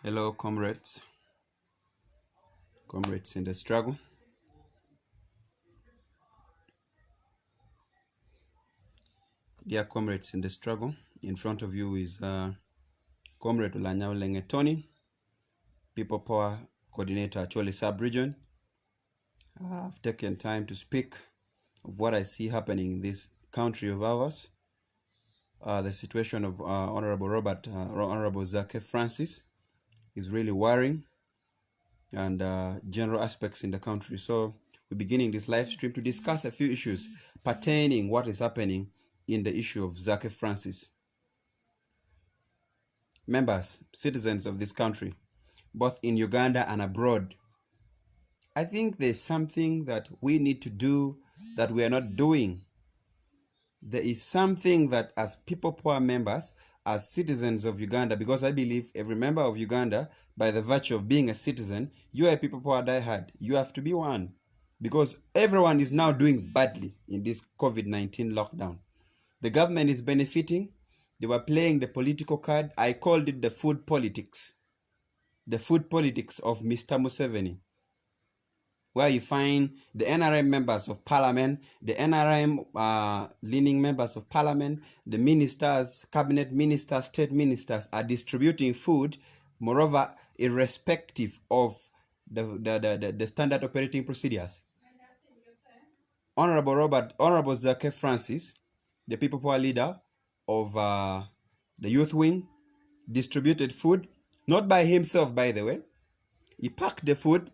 Hello, comrades in the struggle. Dear comrades in the struggle, in front of you is Comrade Ulanyao Tony, People Power Coordinator, Chole Sub-Region. I've taken time to speak of what I see happening in this country of ours. The situation of Honorable Zaake Francis is really worrying, and general aspects in the country. So we're beginning this live stream to discuss a few issues pertaining what is happening in the issue of Zaake Francis. Members, citizens of this country, both in Uganda and abroad, I think there's something that we need to do that we are not doing. There is something that as people power members, as citizens of Uganda, because I believe every member of Uganda, by the virtue of being a citizen, you are a people power diehard. You have to be one. Because everyone is now doing badly in this COVID-19 lockdown. The government is benefiting. They were playing the political card. I called it the food politics. The food politics of Mr. Museveni, where you find the NRM members of parliament, the NRM leaning members of parliament, the ministers, cabinet ministers, state ministers are distributing food, moreover, irrespective of the standard operating procedures. Honorable Zaake Francis, the people power leader of the youth wing, distributed food, not by himself, by the way. He packed the food,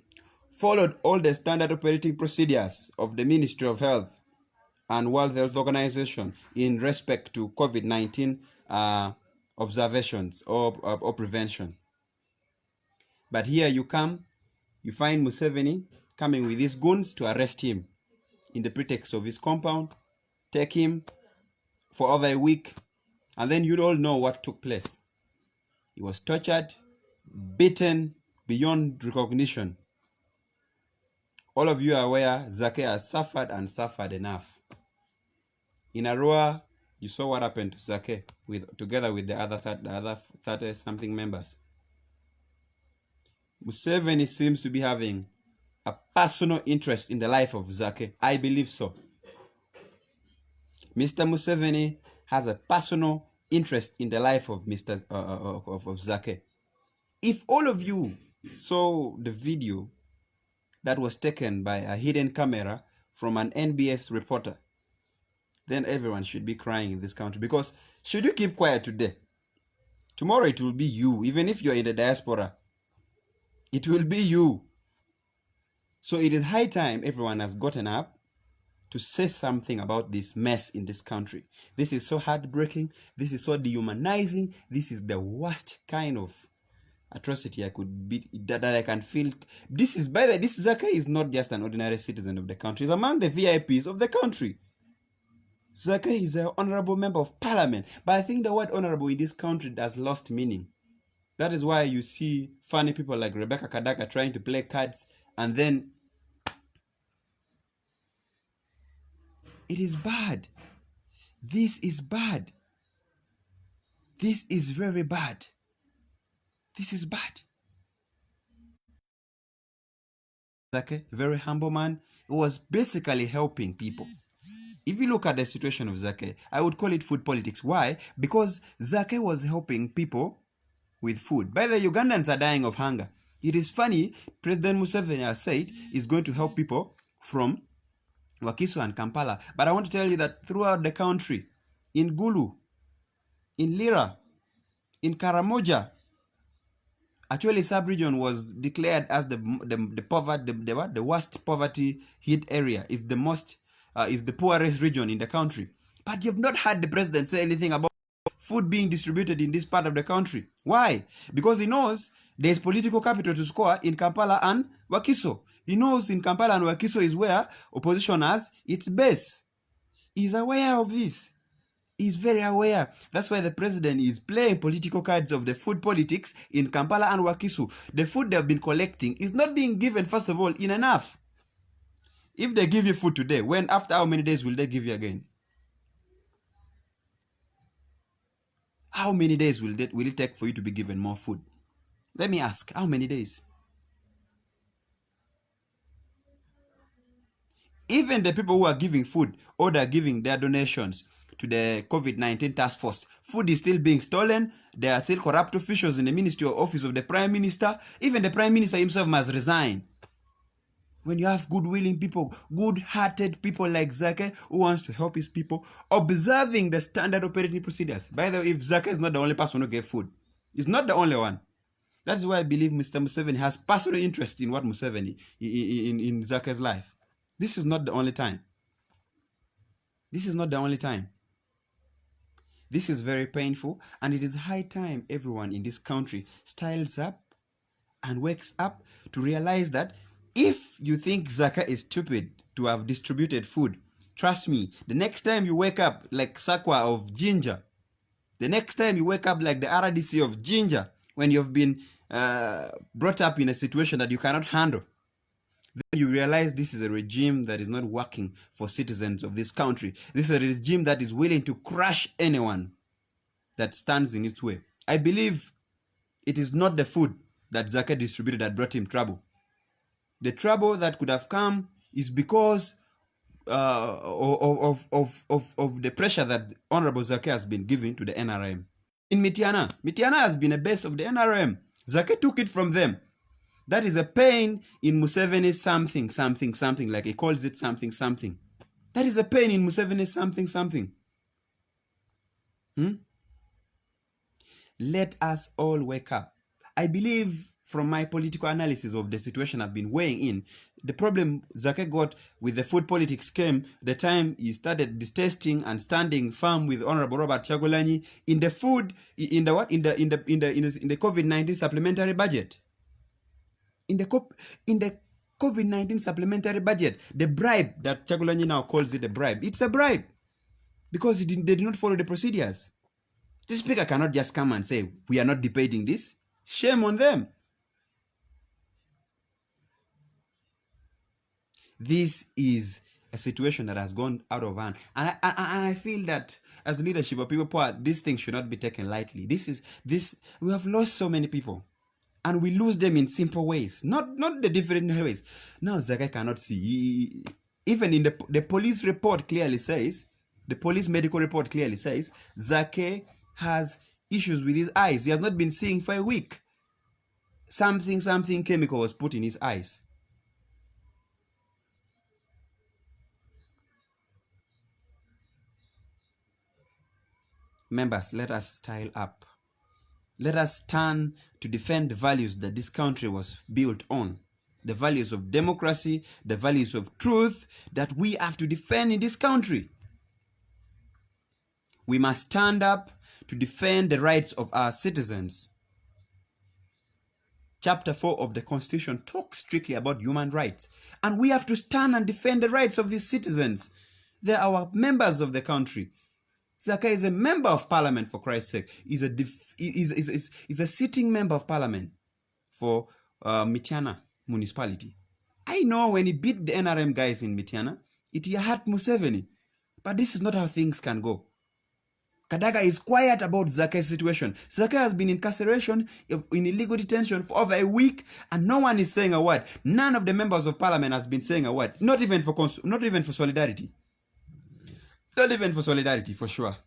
followed all the standard operating procedures of the Ministry of Health and World Health Organization in respect to COVID-19 observations or prevention. But here you find Museveni coming with his goons to arrest him in the pretext of his compound, take him for over a week, and then you all know what took place. He was tortured, beaten beyond recognition. All of you are aware Zaake has suffered and suffered enough. In Arua, you saw what happened to Zaake together with the other 30-something members. Museveni seems to be having a personal interest in the life of Zaake. I believe so. Mr. Museveni has a personal interest in the life of of Zaake. If all of you saw the video that was taken by a hidden camera from an NBS reporter, then everyone should be crying in this country. Because should you keep quiet today, tomorrow it will be you. Even if you're in the diaspora, it will be you. So it is high time everyone has gotten up to say something about this mess in this country. This is so heartbreaking. This is so dehumanizing. This is the worst kind of atrocity I could be, that I can feel. This is, by the way, this Zaake is not just an ordinary citizen of the country. He's among the VIPs of the country. Zaake is an honorable member of parliament. But I think the word honorable in this country has lost meaning. That is why you see funny people like Rebecca Kadaka trying to play cards, and then it is bad. This is bad. This is very bad. This is bad. Zaake, very humble man, was basically helping people. If you look at the situation of Zaake, I would call it food politics. Why? Because Zaake was helping people with food. By the way, Ugandans are dying of hunger. It is funny, President Museveni has said he's going to help people from Wakiso and Kampala. But I want to tell you that throughout the country, in Gulu, in Lira, in Karamoja, actually sub-region was declared as the worst poverty hit area. Is the most is the poorest region in the country. But you've not heard the president say anything about food being distributed in this part of the country. Why? Because he knows there's political capital to score in Kampala and Wakiso. He knows in Kampala and Wakiso is where opposition has its base. He's aware of this. He's very aware. That's why the president is playing political cards of the food politics in Kampala and Wakiso. The food they've been collecting is not being given, first of all, in enough. If they give you food today, after how many days will they give you again? How many days will it take for you to be given more food? Let me ask, how many days? Even the people who are giving food or they are giving their donations to the COVID-19 task force, food is still being stolen. There are still corrupt officials in the ministry or office of the prime minister. Even the prime minister himself must resign. When you have good-willing people, good-hearted people like Zaake who wants to help his people, observing the standard operating procedures. By the way, if Zaake is not the only person who gave food, he's not the only one. That's why I believe Mr. Museveni has personal interest in what Museveni, in Zaka's life. This is not the only time. This is not the only time. This is very painful, and it is high time everyone in this country styles up and wakes up to realize that if you think Zaka is stupid to have distributed food, trust me, the next time you wake up like Sakwa of Ginger, the next time you wake up like the RDC of Ginger, when you've been brought up in a situation that you cannot handle, then you realize this is a regime that is not working for citizens of this country. This is a regime that is willing to crush anyone that stands in its way. I believe it is not the food that Zaka distributed that brought him trouble. The trouble that could have come is because of the pressure that Honorable Zake has been giving to the NRM. In Mityana has been a base of the NRM. Zake took it from them. That is a pain in Museveni's something, like he calls it something. That is a pain in Museveni's something. Let us all wake up. I believe from my political analysis of the situation I've been weighing in, the problem Zake got with the food politics came the time he started distesting and standing firm with Honorable Robert Chagulanyi in the food, in the COVID-19 supplementary budget. In the COVID-19 supplementary budget, the bribe that Chagulanyi now calls it a bribe, it's a bribe because they did not follow the procedures. The speaker cannot just come and say, we are not debating this. Shame on them. This is a situation that has gone out of hand. And I feel that as leadership of people, this thing should not be taken lightly. We have lost so many people. And we lose them in simple ways, not the different ways. Now Zake cannot see. Even in the police report clearly says, the police medical report clearly says, Zake has issues with his eyes. He has not been seeing for a week. Something chemical was put in his eyes. Members, let us style up. Let us stand to defend the values that this country was built on. The values of democracy, the values of truth that we have to defend in this country. We must stand up to defend the rights of our citizens. Chapter 4 of the Constitution talks strictly about human rights. And we have to stand and defend the rights of these citizens. They are our members of the country. Zake is a member of parliament, for Christ's sake. He's a sitting member of parliament for Mityana municipality. I know when he beat the NRM guys in Mityana, it hurt Museveni. But this is not how things can go. Kadaga is quiet about Zake's situation. Zake has been in incarceration, in illegal detention for over a week, and no one is saying a word. None of the members of parliament has been saying a word. Not even for solidarity. Not even for solidarity, for sure.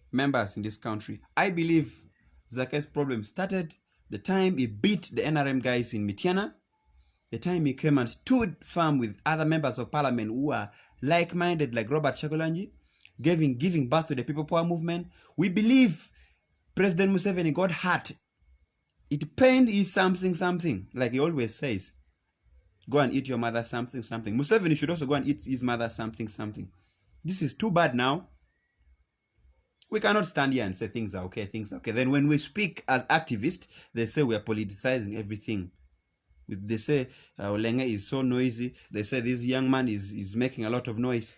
Members in this country, I believe Zake's problem started the time he beat the NRM guys in Mityana, the time he came and stood firm with other members of parliament who are like-minded, like Robert Chagulanyi, giving birth to the People Power movement. We believe President Museveni got hurt. It pained his something, like he always says. Go and eat your mother something. Museveni should also go and eat his mother something. This is too bad now. We cannot stand here and say things are okay. Then when we speak as activists, they say we are politicizing everything. They say Olenge is so noisy. They say this young man is making a lot of noise.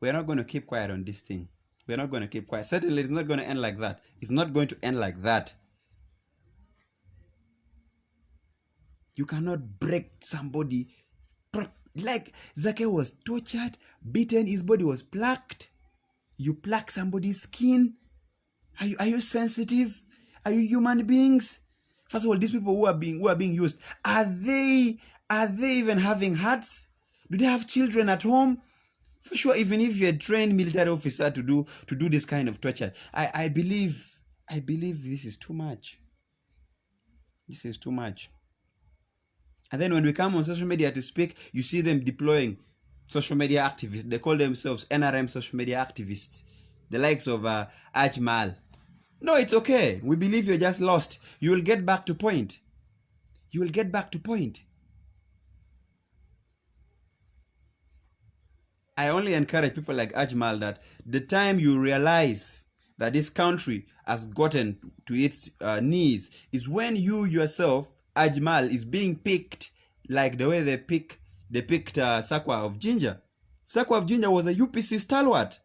We're not going to keep quiet on this thing. We're not going to keep quiet. Certainly, it's not going to end like that. It's not going to end like that. You cannot break somebody. Like, Zaake was tortured, beaten, his body was plucked. You pluck somebody's skin. Are you sensitive? Are you human beings? First of all, these people who are being used, are they even having hearts? Do they have children at home? For sure, even if you're a trained military officer to do this kind of torture, I believe this is too much. This is too much. And then when we come on social media to speak, you see them deploying social media activists. They call themselves NRM social media activists. The likes of Ajmal. No, it's okay. We believe you're just lost. You will get back to point. You will get back to point. I only encourage people like Ajmal that the time you realize that this country has gotten to its knees is when you yourself, Ajmal, is being picked like the way they picked Sakwa of Ginger. Sakwa of Ginger was a UPC stalwart.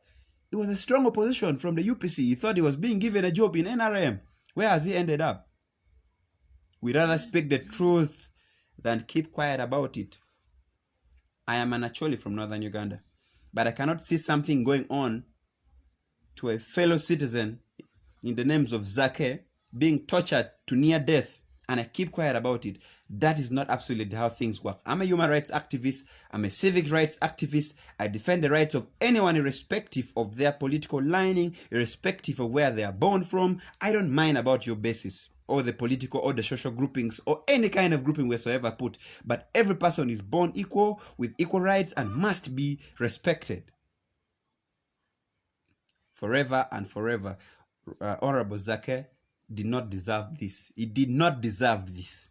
It was a strong opposition from the UPC. He thought he was being given a job in NRM. Where has he ended up? We'd rather speak the truth than keep quiet about it. I am an Acholi from northern Uganda, but I cannot see something going on to a fellow citizen in the names of Zaake being tortured to near death, and I keep quiet about it. That is not absolutely how things work. I'm a human rights activist. I'm a civic rights activist. I defend the rights of anyone irrespective of their political lining, irrespective of where they are born from. I don't mind about your basis or the political or the social groupings or any kind of grouping whatsoever put. But every person is born equal with equal rights and must be respected. Forever and forever. Honorable Zaake did not deserve this. He did not deserve this.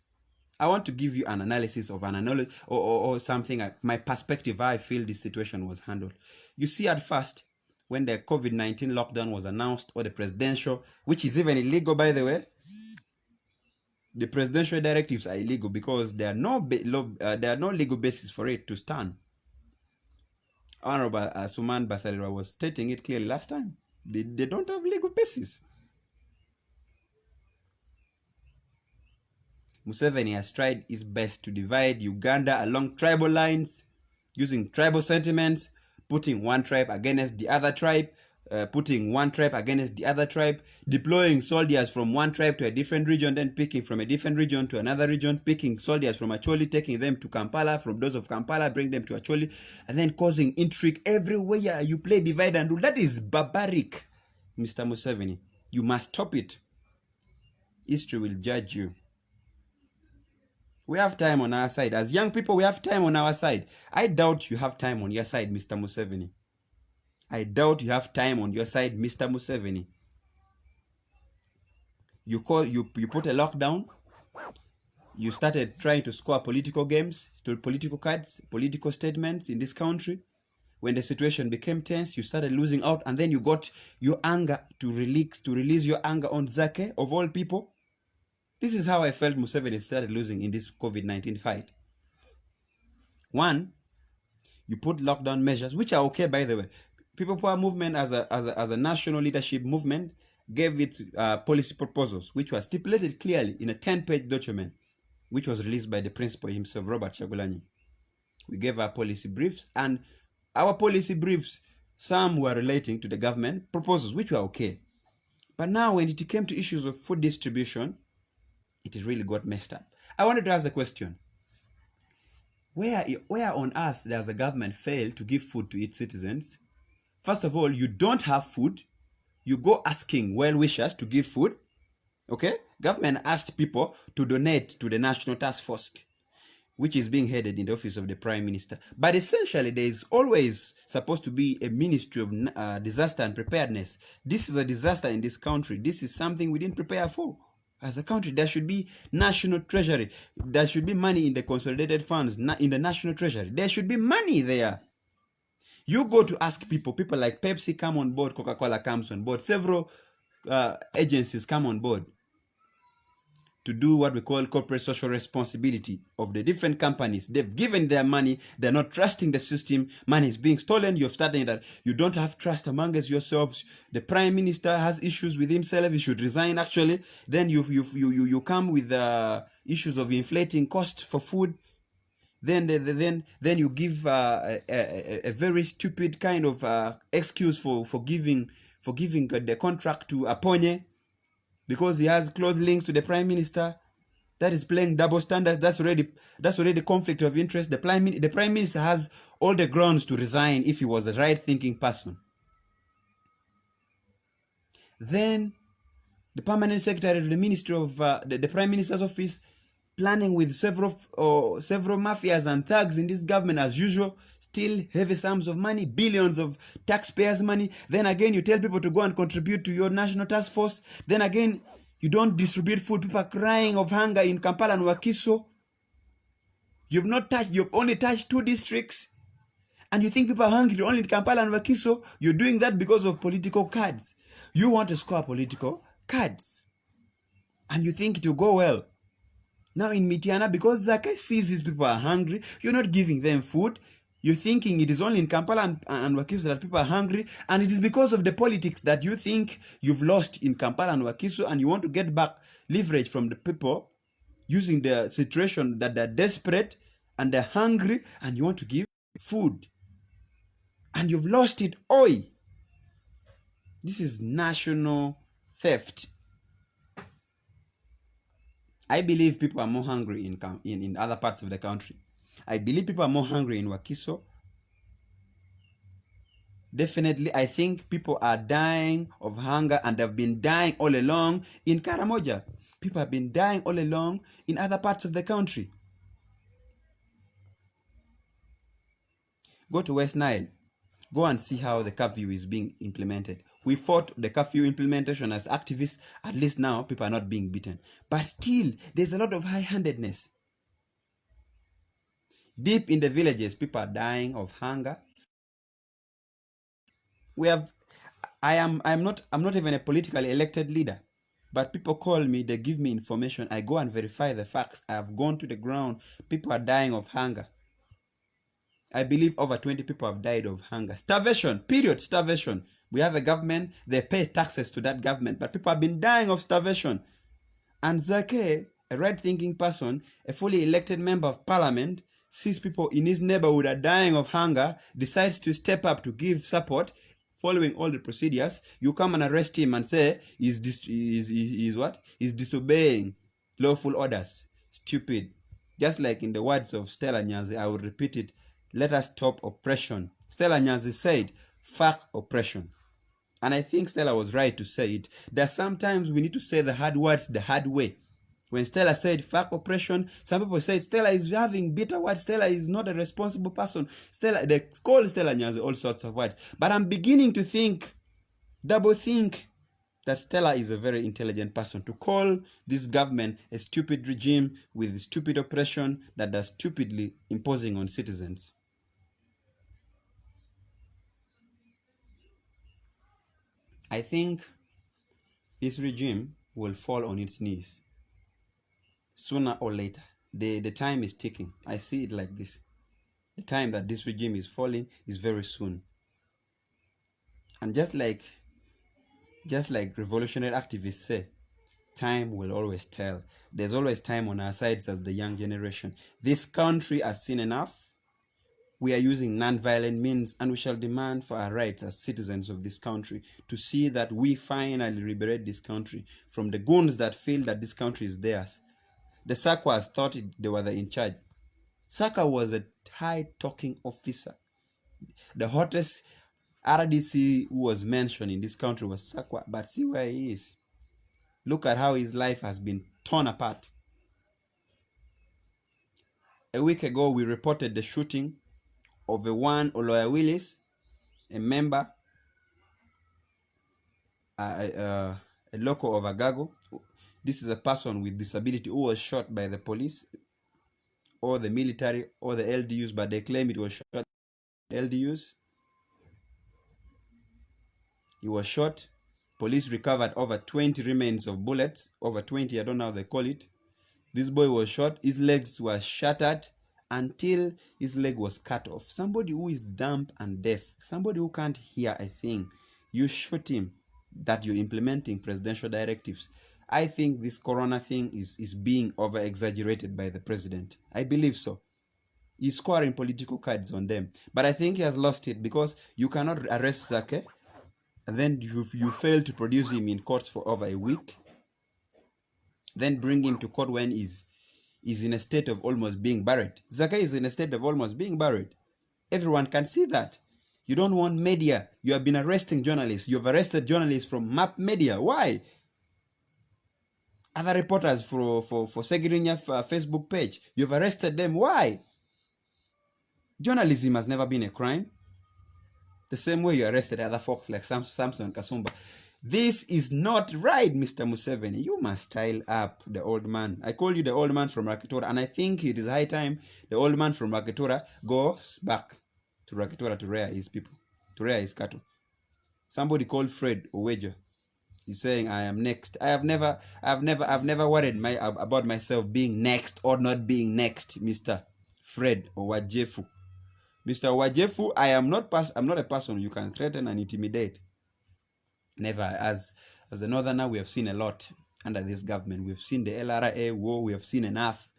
I want to give you an analysis of an analysis or something, my perspective, how I feel this situation was handled. You see, at first, when the COVID-19 lockdown was announced, or the presidential, which is even illegal, by the way, the presidential directives are illegal because there are no legal basis for it to stand. Honorable Suman Basalirwa was stating it clearly last time. They don't have legal basis. Museveni has tried his best to divide Uganda along tribal lines, using tribal sentiments, putting one tribe against the other tribe, putting one tribe against the other tribe, deploying soldiers from one tribe to a different region, then picking from a different region to another region, picking soldiers from Acholi, taking them to Kampala, from those of Kampala, bring them to Acholi, and then causing intrigue everywhere. You play divide and rule. That is barbaric, Mr. Museveni. You must stop it. History will judge you. We have time on our side. As young people, we have time on our side. I doubt you have time on your side, Mr. Museveni. I doubt you have time on your side, Mr. Museveni. You put a lockdown. You started trying to score political games, political cards, political statements in this country. When the situation became tense, you started losing out, and then you got your anger to release your anger on Zaake, of all people. This is how I felt Museveni started losing in this COVID-19 fight. One, you put lockdown measures, which are okay, by the way. People Power Movement, as a national leadership movement, gave its policy proposals, which were stipulated clearly in a 10-page document, which was released by the principal himself, Robert Chagulanyi. We gave our policy briefs, and our policy briefs, some were relating to the government proposals, which were okay. But now, when it came to issues of food distribution, it really got messed up. I wanted to ask a question. Where on earth does the government fail to give food to its citizens? First of all, you don't have food. You go asking well-wishers to give food. Okay? Government asked people to donate to the National Task Force, which is being headed in the office of the Prime Minister. But essentially, there is always supposed to be a Ministry of Disaster and Preparedness. This is a disaster in this country. This is something we didn't prepare for. As a country, there should be national treasury. There should be money in the consolidated funds, in the national treasury. There should be money there. You go to ask people like Pepsi come on board, Coca-Cola comes on board, several agencies come on board to do what we call corporate social responsibility of the different companies. They've given their money. They're not trusting the system. Money is being stolen. You're starting that you don't have trust amongst yourselves. The Prime Minister has issues with himself. He should resign, actually. Then you come with issues of inflating costs for food. Then you give a very stupid kind of excuse for giving the contract to Aponye because he has close links to the prime minister. That is playing double standards. That's already conflict of interest. The prime minister has all the grounds to resign if he was a right thinking person. Then the permanent secretary of the ministry of the prime minister's office planning with several mafias and thugs in this government as usual, steal heavy sums of money, billions of taxpayers' money. Then again, you tell people to go and contribute to your national task force. Then again, you don't distribute food. People are crying of hunger in Kampala and Wakiso. You've only touched 2 districts. And you think people are hungry only in Kampala and Wakiso. You're doing that because of political cards. You want to score political cards. And you think it will go well. Now in Mitiana, because Zaake sees these people are hungry, you're not giving them food. You're thinking it is only in Kampala and Wakiso that people are hungry. And it is because of the politics that you think you've lost in Kampala and Wakiso, and you want to get back leverage from the people using the situation that they're desperate and they're hungry, and you want to give food. And you've lost it. Oi! This is national theft. I believe people are more hungry in other parts of the country. I believe people are more hungry in Wakiso. Definitely, I think people are dying of hunger and have been dying all along in Karamoja. People have been dying all along in other parts of the country. Go to West Nile. Go and see how the curfew is being implemented. We fought the curfew implementation as activists. At least now, people are not being beaten. But still, there's a lot of high-handedness. Deep in the villages, people are dying of hunger. I'm not even a politically elected leader. But people call me, they give me information. I go and verify the facts. I have gone to the ground. People are dying of hunger. I believe over 20 people have died of hunger. Starvation, period, starvation. We have a government, they pay taxes to that government, but people have been dying of starvation. And Zaake, a right-thinking person, a fully elected member of parliament, sees people in his neighborhood are dying of hunger, decides to step up to give support, following all the procedures. You come and arrest him and say he's disobeying lawful orders. Stupid. Just like in the words of Stella Nyanzi, I will repeat it. Let us stop oppression. Stella Nyanzi said, fuck oppression. And I think Stella was right to say it. That sometimes we need to say the hard words the hard way. When Stella said fuck oppression, some people said Stella is having bitter words. Stella is not a responsible person. They call Stella Nyanzi all sorts of words. But I'm beginning to think, double think, that Stella is a very intelligent person. To call this government a stupid regime with stupid oppression that they're stupidly imposing on citizens. I think this regime will fall on its knees sooner or later. The time is ticking. I see it like this. The time that this regime is falling is very soon. And just like revolutionary activists say, time will always tell. There's always time on our sides as the young generation. This country has seen enough. We are using non-violent means, and we shall demand for our rights as citizens of this country to see that we finally liberate this country from the goons that feel that this country is theirs. The Sakwas thought they were in charge. Saka was a high-talking officer. The hottest RDC who was mentioned in this country was Sakwa, but see where he is. Look at how his life has been torn apart. A week ago, we reported the shooting of one Oloya Willis, a member, a local of Agago. This is a person with disability who was shot by the police or the military or the LDUs, but they claim it was shot by the LDUs. He was shot. Police recovered over 20 remains of bullets. Over 20, I don't know how they call it. This boy was shot. His legs were shattered until his leg was cut off. Somebody who is dumb and deaf. Somebody who can't hear a thing. You shoot him that you're implementing presidential directives. I think this corona thing is being over-exaggerated by the president. I believe so. He's scoring political cards on them. But I think he has lost it because you cannot arrest Zaake and then you fail to produce him in courts for over a week, then bring him to court when he's in a state of almost being buried. Zaake is in a state of almost being buried. Everyone can see that. You don't want media. You have been arresting journalists. You've arrested journalists from MAP Media. Why? Other reporters for Segirinya Facebook page. You've arrested them. Why? Journalism has never been a crime. The same way you arrested other folks like Samson Kasumba. This is not right, Mr. Museveni. You must style up the old man. I call you the old man from Rakitora, and I think it is high time the old man from Rakitora goes back to Rakitora to rear his people, to rear his cattle. Somebody called Fred Owejo. He's saying I am next. I've never worried about myself being next or not being next, Mr. Fred Owajefu. Mr. Owajefu, I'm not a person you can threaten and intimidate. Never. As a northerner, we have seen a lot under this government. We've seen the LRA war. We have seen enough.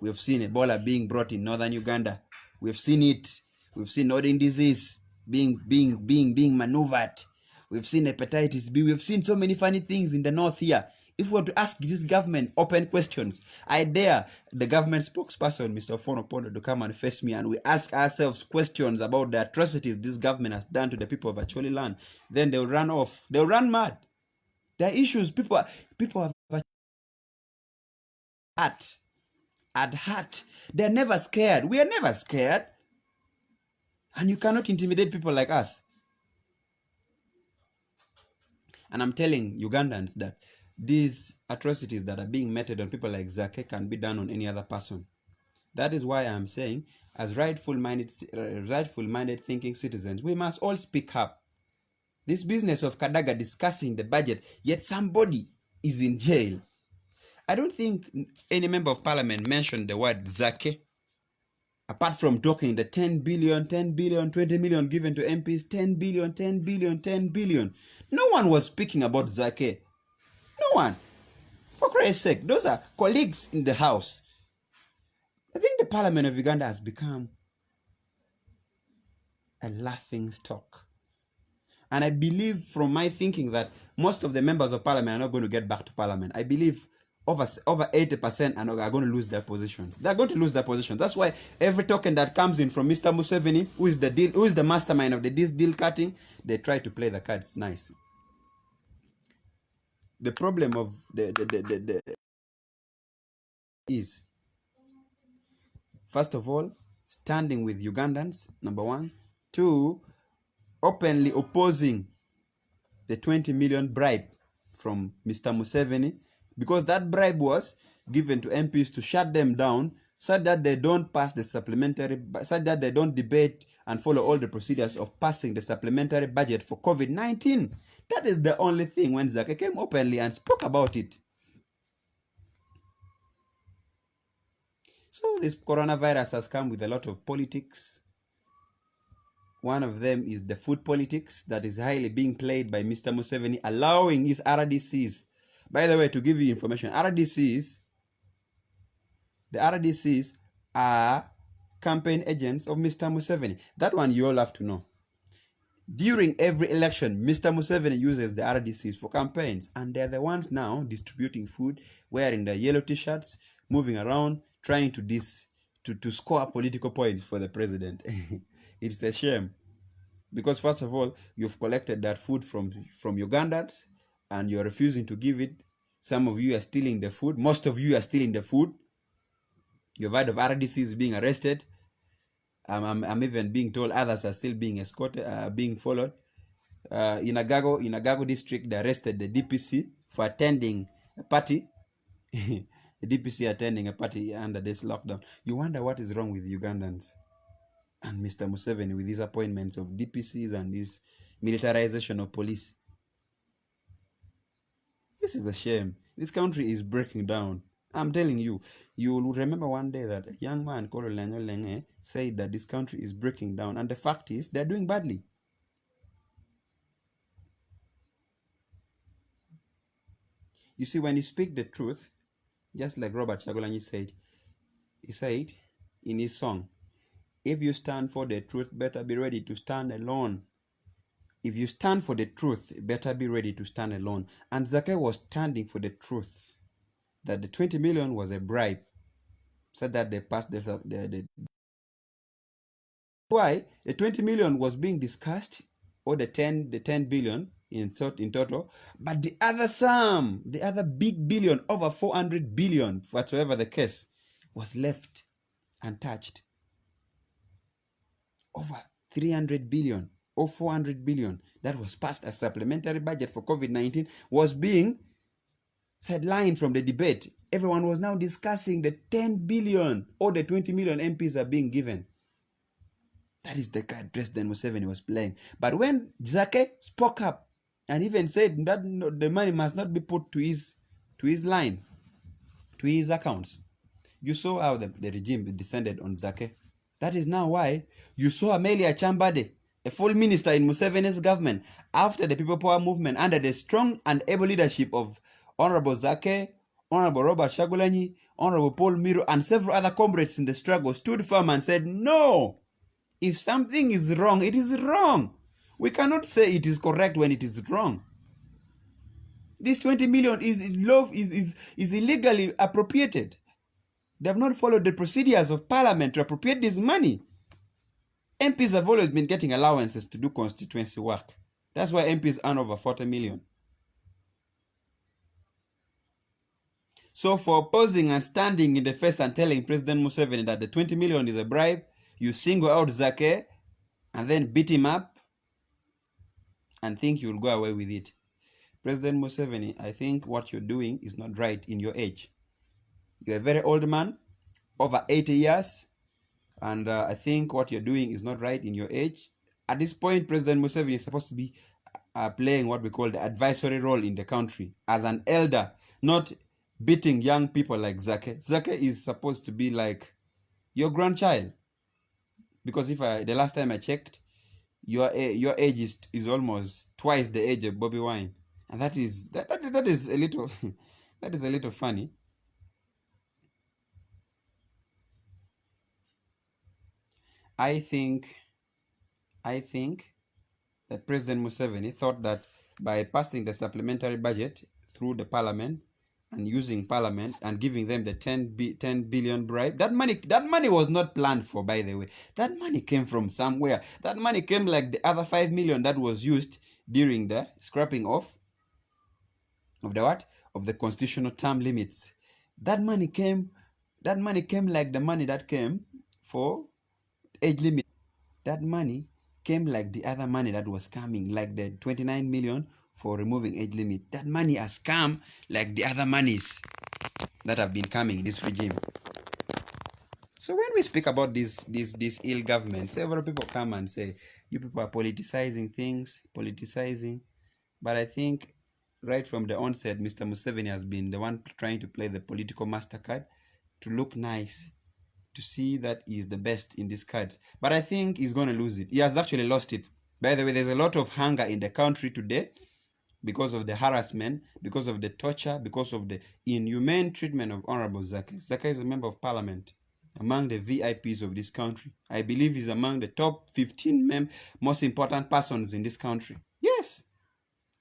We have seen Ebola being brought in northern Uganda. We've seen it. We've seen Northern disease being maneuvered. We've seen hepatitis B. We've seen so many funny things in the north here. If we were to ask this government open questions, I dare the government spokesperson, Mr. Fonopondo, to come and face me, and we ask ourselves questions about the atrocities this government has done to the people of Acholi land. Then they'll run off. They'll run mad. There are issues. People have at heart. They're never scared. We are never scared. And you cannot intimidate people like us. And I'm telling Ugandans that these atrocities that are being meted on people like Zaake can be done on any other person. That is why I'm saying, as rightful-minded thinking citizens, we must all speak up. This business of Kadaga discussing the budget, yet somebody is in jail. I don't think any member of parliament mentioned the word Zaake. Apart from talking the 10 billion, 20 million given to MPs, 10 billion, 10 billion, 10 billion. No one was speaking about Zaake. No one. For Christ's sake, those are colleagues in the house. I think the Parliament of Uganda has become a laughing stock. And I believe from my thinking that most of the members of Parliament are not going to get back to Parliament. I believe over 80% are going to lose their positions. They're going to lose their positions. That's why every token that comes in from Mr. Museveni, who is the mastermind of this deal cutting, they try to play the cards nice. The problem of the is, first of all, standing with Ugandans, number one. Two, openly opposing the 20 million bribe from Mr. Museveni, because that bribe was given to MPs to shut them down so that they don't pass the supplementary, so that they don't debate and follow all the procedures of passing the supplementary budget for COVID-19. That is the only thing. When Zaake came openly and spoke about it. So this coronavirus has come with a lot of politics. One of them is the food politics that is highly being played by Mr. Museveni, allowing his RDCs. By the way, to give you information, the RDCs are campaign agents of Mr. Museveni. That one you all have to know. During every election, Mr. Museveni uses the RDCs for campaigns, and they're the ones now distributing food, wearing the yellow t-shirts, moving around, trying to score political points for the president. It's a shame. Because first of all, you've collected that food from Ugandans, and you're refusing to give it. Some of you are stealing the food. Most of you are stealing the food. You've heard of RDCs being arrested. I'm even being told others are still being escorted, being followed. In Agago district, they arrested the DPC for attending a party. The DPC attending a party under this lockdown. You wonder what is wrong with Ugandans. And Mr. Museveni with his appointments of DPCs and his militarization of police. This is a shame. This country is breaking down. I'm telling you, you will remember one day that a young man called Lenyo Lenge said that this country is breaking down. And the fact is, they're doing badly. You see, when you speak the truth, just like Robert Chagulanyi said, he said in his song, If you stand for the truth, better be ready to stand alone. If you stand for the truth, better be ready to stand alone. And Zaake was standing for the truth, that the 20 million was a bribe, said that they passed why the 20 million was being discussed, or the 10 billion in total, but the other sum, the other big billion, over 400 billion, whatsoever the case, was left untouched. Over 300 billion or 400 billion that was passed as supplementary budget for COVID-19 was being sidelined from the debate. Everyone was now discussing the 10 billion or the 20 million MPs are being given. That is the card President Museveni was playing. But when Zaake spoke up and even said that the money must not be put to his line, to his accounts, you saw how the regime descended on Zaake. That is now why you saw Amelia Chambade, a full minister in Museveni's government, after the People Power movement, under the strong and able leadership of Honorable Zaake, Honorable Robert Shagulanyi, Honorable Paul Miro, and several other comrades in the struggle, stood firm and said, no, if something is wrong, it is wrong. We cannot say it is correct when it is wrong. This 20 million is illegally appropriated. They have not followed the procedures of parliament to appropriate this money. MPs have always been getting allowances to do constituency work. That's why MPs earn over 40 million. So for opposing and standing in the face and telling President Museveni that the 20 million is a bribe, you single out Zaake and then beat him up and think you'll go away with it. President Museveni, I think what you're doing is not right in your age. You're a very old man, over 80 years, and I think what you're doing is not right in your age. At this point, President Museveni is supposed to be playing what we call the advisory role in the country as an elder, not beating young people like Zaake. Zaake is supposed to be like your grandchild, because if the last time I checked, your age is almost twice the age of Bobby Wine, and that is a little that is a little funny. I think that President Museveni thought that by passing the supplementary budget through the parliament and using parliament and giving them the 10 billion bribe, that money was not planned for, by the way. That money came from somewhere. That money came like the other 5 million that was used during the scrapping off of the constitutional term limits. That money came like the money that came for age limit. That money came like the other money that was coming, like the 29 million for removing age limit. That money has come like the other monies that have been coming in this regime. So when we speak about this ill government, several people come and say, you people are politicizing things, But I think right from the onset, Mr. Museveni has been the one trying to play the political MasterCard to look nice, to see that he's the best in these cards. But I think he's going to lose it. He has actually lost it. By the way, there's a lot of hunger in the country today because of the harassment, because of the torture, because of the inhumane treatment of Honorable Zaake. Zaake is a member of parliament, among the VIPs of this country. I believe he's among the top 15 most important persons in this country. Yes,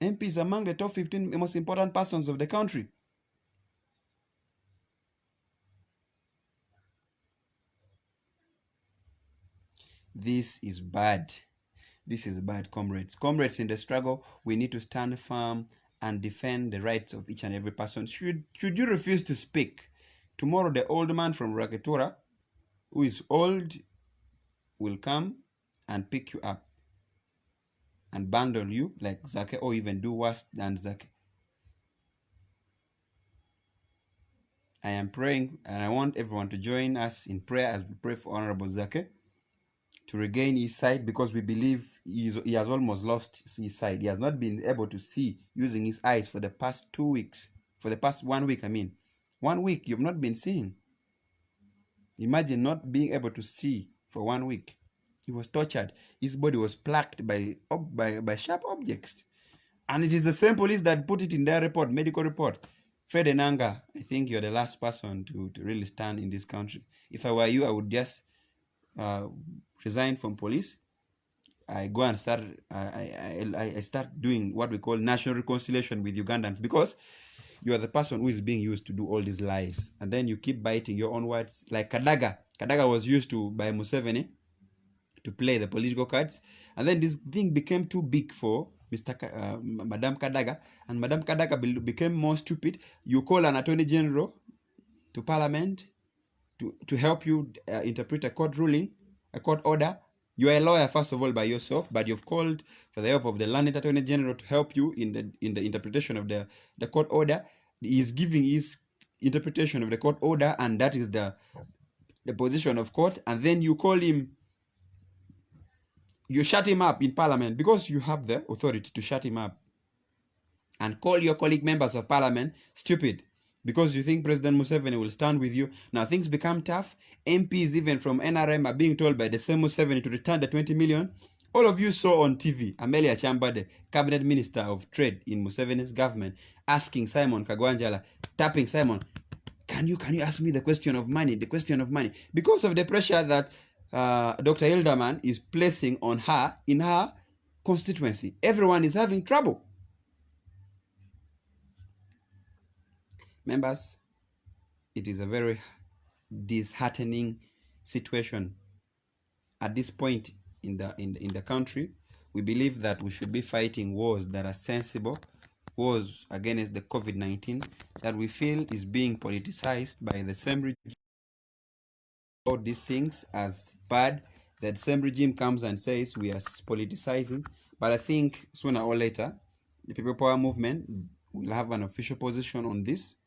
MP is among the top 15 most important persons of the country. This is bad. This is bad, comrades. Comrades in the struggle, we need to stand firm and defend the rights of each and every person. Should you refuse to speak, tomorrow the old man from Raketura, who is old, will come and pick you up and bundle you like Zaake, or even do worse than Zaake. I am praying, and I want everyone to join us in prayer as we pray for Honorable Zaake to regain his sight, because we believe he has almost lost his sight. He has not been able to see using his eyes for the past 2 weeks. For the past 1 week, I mean. 1 week, you've not been seeing. Imagine not being able to see for 1 week. He was tortured. His body was plagued by sharp objects. And it is the same police that put it in their report, medical report. Fred Enanga, I think you're the last person to really stand in this country. If I were you, I would just resigned from police. I go and start. I start doing what we call national reconciliation with Ugandans, because you are the person who is being used to do all these lies, and then you keep biting your own words. Like Kadaga, Kadaga was used to by Museveni to play the political cards, and then this thing became too big for Madam Kadaga, and Madam Kadaga became more stupid. You call an attorney general to parliament to help you interpret a court ruling, a court order. You are a lawyer, first of all, by yourself, but you've called for the help of the learned attorney general to help you in the interpretation of the court order. He is giving his interpretation of the court order, and that is the position of court. And then you call him, you shut him up in parliament, because you have the authority to shut him up, and call your colleague members of parliament stupid because you think President Museveni will stand with you. Now things become tough. MPs even from NRM are being told by the same Museveni to return the 20 million. All of you saw on TV Amelia Chambade, cabinet minister of trade in Museveni's government, asking Simon Kagwanjala, tapping Simon, can you ask me the question of money, because of the pressure that Dr. Hilderman is placing on her in her constituency. Everyone is having trouble. Members, it is a very disheartening situation at this point in the country. We believe that we should be fighting wars that are sensible, wars against the COVID-19 that we feel is being politicized by the same regime. All these things as bad, that same regime comes and says we are politicizing. But I think sooner or later, the People Power Movement will have an official position on this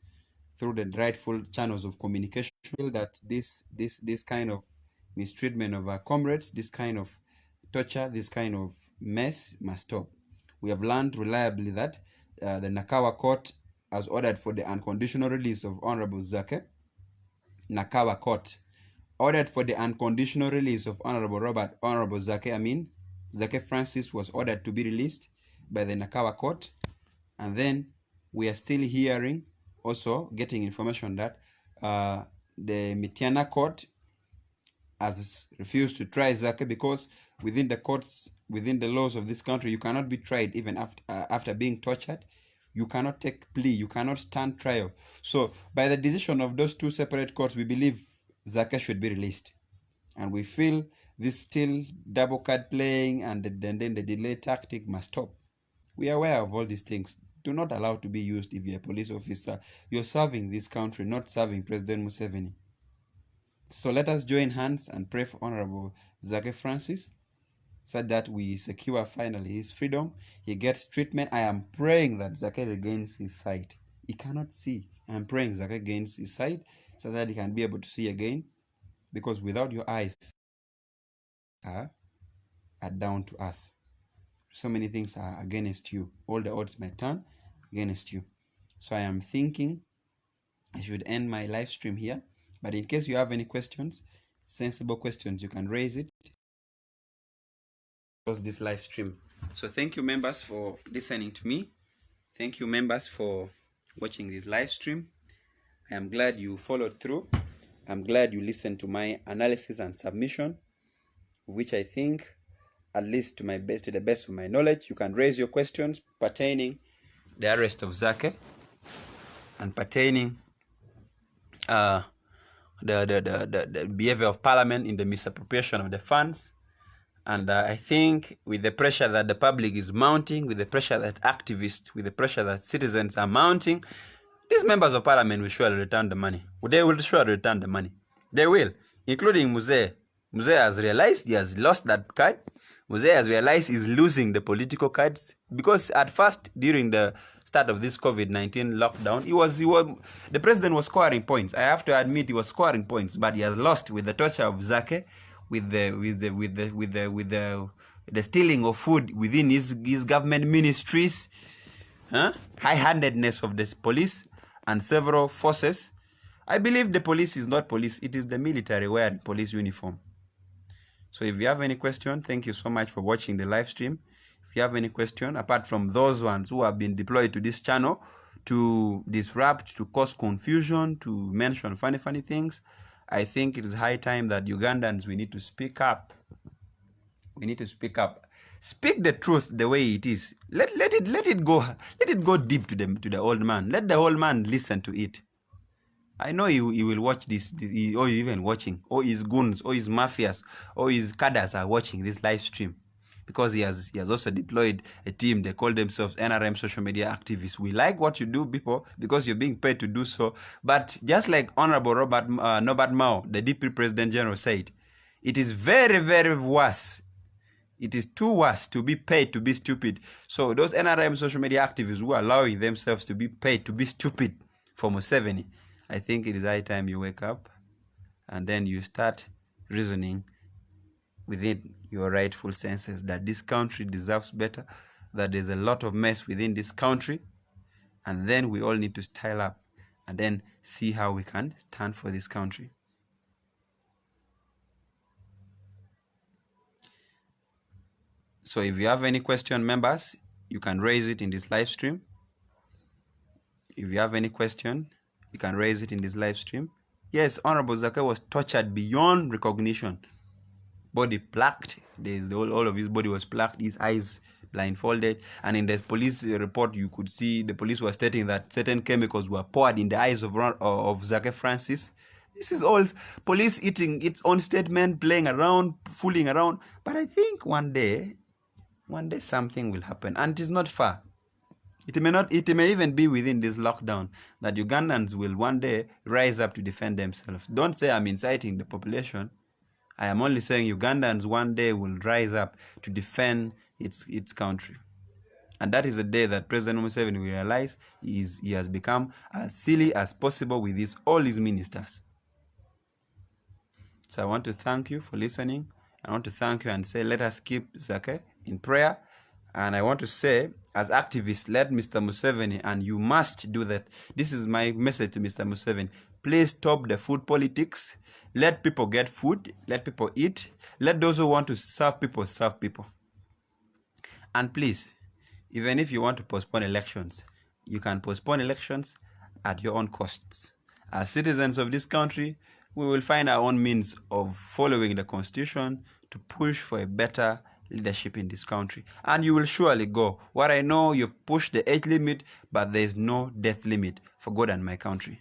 through the rightful channels of communication. That this kind of mistreatment of our comrades, this kind of torture, this kind of mess must stop. We have learned reliably that the Nakawa court has ordered for the unconditional release of Honorable Zaake. Nakawa court ordered for the unconditional release of Honorable Zaake. Zaake Francis was ordered to be released by the Nakawa court, and then we are still hearing, also getting information that the Mityana court has refused to try Zaake, because within the courts, within the laws of this country, you cannot be tried even after being tortured. You cannot take plea, you cannot stand trial. So by the decision of those two separate courts, we believe Zaake should be released. And we feel this still double card playing and then the delay tactic must stop. We are aware of all these things. Do not allow to be used if you're a police officer. You're serving this country, not serving President Museveni. So let us join hands and pray for Honorable Zaake Francis, so that we secure finally his freedom. He gets treatment. I am praying that Zaake regains his sight. He cannot see. I am praying Zaake gains his sight so that he can be able to see again, because without your eyes are down to earth. So many things are against you. All the odds may turn against you. So I am thinking I should end my live stream here. But in case you have any questions, sensible questions, you can raise it. Close this live stream. So thank you, members, for listening to me. Thank you, members, for watching this live stream. I am glad you followed through. I'm glad you listened to my analysis and submission, which I think, at least to the best of my knowledge, you can raise your questions pertaining the arrest of Zaake and pertaining the behavior of Parliament in the misappropriation of the funds. And I think with the pressure that the public is mounting, with the pressure that activists, with the pressure that citizens are mounting, these members of Parliament will surely return the money. They will surely return the money. They will, including Muzee. Muzee has realized he has lost that card. Muzee has realized he's losing the political cards, because at first, during the start of this COVID-19 lockdown, the president was scoring points. I have to admit, he was scoring points, but he has lost with the torture of Zaake, with the stealing of food within his government ministries, high-handedness of the police and several forces. I believe the police is not police; it is the military wearing police uniform. So if you have any question, thank you so much for watching the live stream. If you have any question, apart from those ones who have been deployed to this channel to disrupt, to cause confusion, to mention funny things, I think it is high time that Ugandans, we need to speak up. We need to speak up. Speak the truth the way it is. Let it go deep to the old man. Let the old man listen to it. I know he will watch this, or even watching, or his goons, or his mafias, or his cadres are watching this live stream, because he has also deployed a team. They call themselves NRM social media activists. We like what you do, people, because you're being paid to do so. But just like Honorable Norbert Mao, the DP President General, said, it is very, very worse. It is too worse to be paid to be stupid. So those NRM social media activists who are allowing themselves to be paid to be stupid for Museveni, I think it is high time you wake up and then you start reasoning within your rightful senses that this country deserves better, that there's a lot of mess within this country, and then we all need to style up and then see how we can stand for this country. So if you have any question, members, you can raise it in this live stream. If you have any question, you can raise it in this live stream. Yes, Honorable Zaake was tortured beyond recognition. Body plaqued. All of his body was plaqued, his eyes blindfolded. And in the police report, you could see the police were stating that certain chemicals were poured in the eyes of Zaake Francis. This is all police eating its own statement, playing around, fooling around. But I think one day something will happen, and it is not far. It may even be within this lockdown that Ugandans will one day rise up to defend themselves. Don't say I'm inciting the population. I am only saying Ugandans one day will rise up to defend its country. And that is the day that President Museveni will realize he has become as silly as possible with all his ministers. So I want to thank you for listening. I want to thank you and say, let us keep Zaake in prayer. And I want to say, as activists, let Mr. Museveni, and you must do that. This is my message to Mr. Museveni. Please stop the food politics. Let people get food. Let people eat. Let those who want to serve people, serve people. And please, even if you want to postpone elections, you can postpone elections at your own costs. As citizens of this country, we will find our own means of following the constitution to push for a better leadership in this country. And you will surely go. What I know, you've pushed the age limit, but there is no death limit for God and my country.